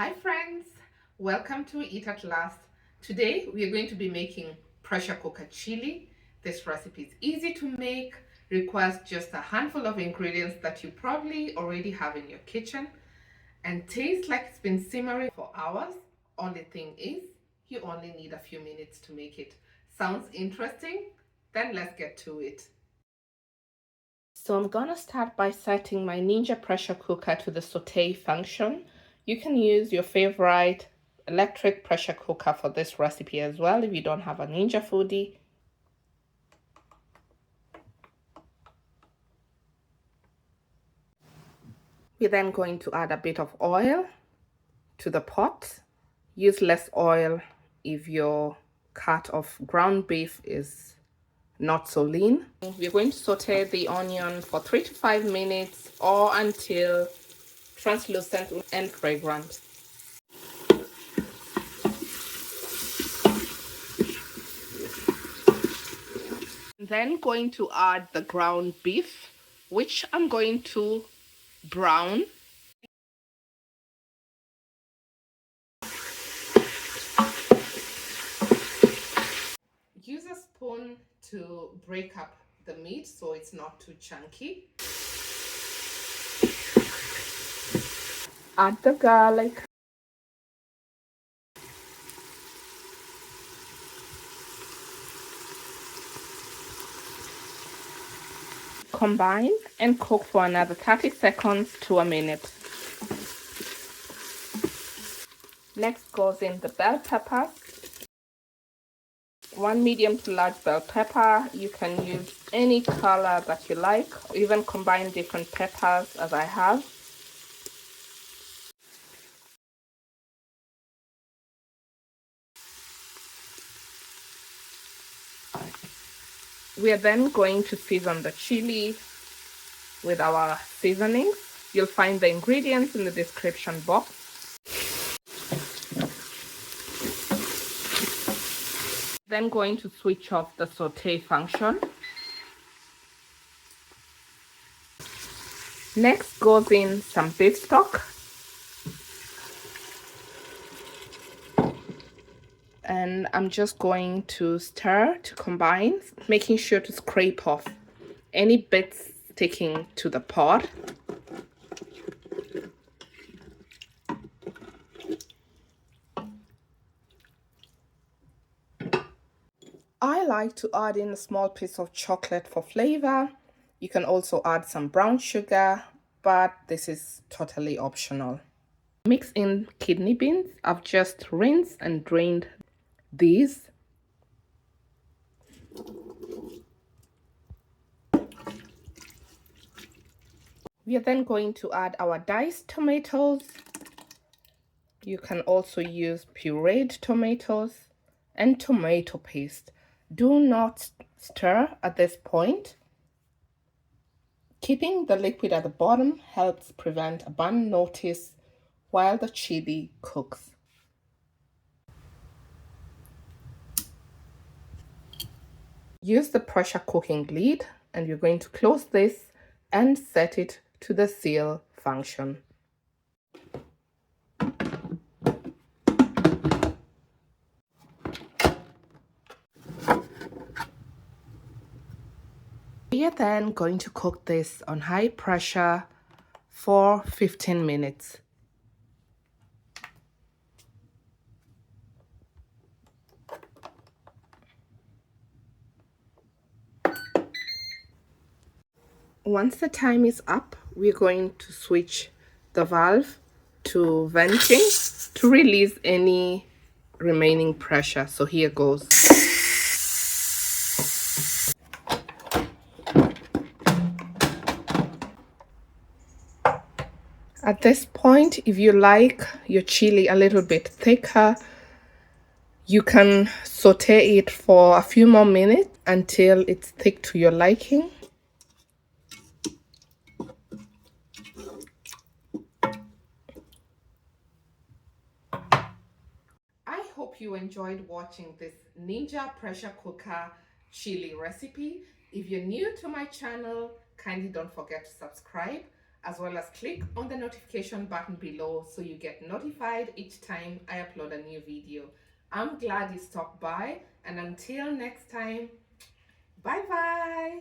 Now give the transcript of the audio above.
Hi friends, welcome to Eat at Last. Today we are going to be making pressure cooker chili. This recipe is easy to make, requires just a handful of ingredients that you probably already have in your kitchen, and tastes like it's been simmering for hours. Only thing is, you only need a few minutes to make it. Sounds interesting? Then let's get to it. So I'm gonna start by setting my Ninja pressure cooker to the saute function. You can use your favorite electric pressure cooker for this recipe as well if you don't have a Ninja Foodi. We're then going to add a bit of oil to the pot. Use less oil if your cut of ground beef is not so lean. We're going to saute the onion for 3 to 5 minutes or until translucent and fragrant. Then going to add the ground beef, which I'm going to brown. Use a spoon to break up the meat so it's not too chunky. Add the garlic. Combine and cook for another 30 seconds to a minute. Next goes in the bell pepper. 1 medium to large bell pepper. You can use any color that you like, or even combine different peppers as I have. We are then going to season the chili with our seasonings. You'll find the ingredients in the description box. Then going to switch off the saute function. Next goes in some beef stock. And I'm just going to stir to combine, making sure to scrape off any bits sticking to the pot. I like to add in a small piece of chocolate for flavor. You can also add some brown sugar, but this is totally optional. Mix in kidney beans. I've just rinsed and drained these. We are then going to add our diced tomatoes. You can also use pureed tomatoes and tomato paste. Do not stir at this point. Keeping the liquid at the bottom helps prevent a burn notice while the chili cooks. Use the pressure cooking lid and you're going to close this and set it to the seal function. We are then going to cook this on high pressure for 15 minutes. Once the time is up, we're going to switch the valve to venting to release any remaining pressure. So here goes. At this point, if you like your chili a little bit thicker, you can saute it for a few more minutes until it's thick to your liking. I hope you enjoyed watching this Ninja pressure cooker chili recipe. If you're new to my channel, kindly don't forget to subscribe. as well as click on the notification button below so you get notified each time I upload a new video. I'm glad you stopped by, and until next time, bye bye.